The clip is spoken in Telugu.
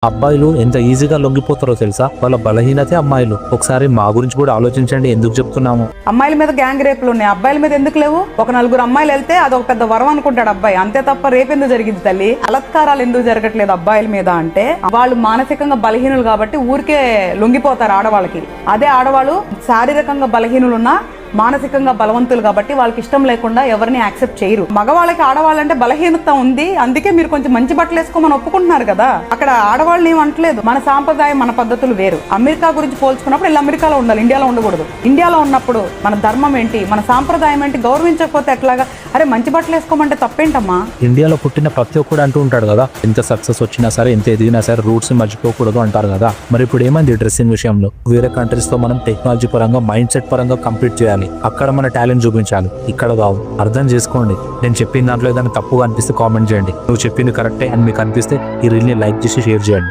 అబ్బాయిలు ఎంత ఈజీగా లొంగిపోతారో తెలుసా? వాళ్ళ బలహీనతే అమ్మాయిలు. ఒకసారి మా గురించి కూడా ఆలోచించండి ఎందుకు చెప్తున్నాము. అమ్మాయిల మీద గ్యాంగ్ రేపులు ఉన్నాయి, అబ్బాయిల మీద ఎందుకు లేవు? ఒక నలుగురు అమ్మాయిలు వెళ్తే అదొక పెద్ద వరం అనుకుంటాడు అబ్బాయి, అంతే తప్ప రేపు ఎందుకు జరిగింది తల్లి? బలత్కారాలు ఎందుకు జరగట్లేదు అబ్బాయిల మీద అంటే వాళ్ళు మానసికంగా బలహీనులు కాబట్టి ఊరికే లొంగిపోతారు ఆడవాళ్ళకి. అదే ఆడవాళ్ళు శారీరకంగా బలహీనులున్నా మానసికంగా బలవంతులు కాబట్టి వాళ్ళకి ఇష్టం లేకుండా ఎవరిని యాక్సెప్ట్ చేయరు. మగవాళ్ళకి ఆడవాళ్ళంటే బలహీనత ఉంది, అందుకే మీరు కొంచెం మంచి బట్టలు వేసుకోమని ఒప్పుకుంటున్నారు కదా. అక్కడ ఆడవాళ్ళని ఏం అంటలేదు. మన సాంప్రదాయం మన పద్ధతులు వేరు. అమెరికా గురించి పోల్చుకున్నప్పుడు ఇలా అమెరికాలో ఉండాలి, ఇండియాలో ఉండకూడదు. ఇండియాలో ఉన్నప్పుడు మన ధర్మం ఏంటి, మన సాంప్రదాయం ఏంటి గౌరవించకపోతే ఎట్లాగా? అరే మంచి బట్టలు వేసుకోమంటే తప్పేంటమ్మా? ఇండియాలో పుట్టిన ప్రతి ఒక్కడు అంటూ ఉంటాడు కదా, ఎంత సక్సెస్ వచ్చినా సరే ఎంత ఎదిగినా సరే రూట్స్ మర్చిపోకూడదు అంటారు కదా. మరి ఇప్పుడు ఏమైంది డ్రెస్సింగ్ విషయంలో? వేరే కంట్రీస్ తో మనం టెక్నాలజీ పరంగా మైండ్ సెట్ పరంగా కంప్లీట్ చేయాలి. అక్కడ మన టాలెంట్ చూపించాలి, ఇక్కడ కావు. అర్థం చేసుకోండి. నేను చెప్పిన దాంట్లో ఏదైనా తప్పుగా అనిపిస్తే కామెంట్ చేయండి. నువ్వు చెప్పింది కరెక్టే అని మీకు అనిపిస్తే ఈ రీల్ని లైక్ చేసి షేర్ చేయండి.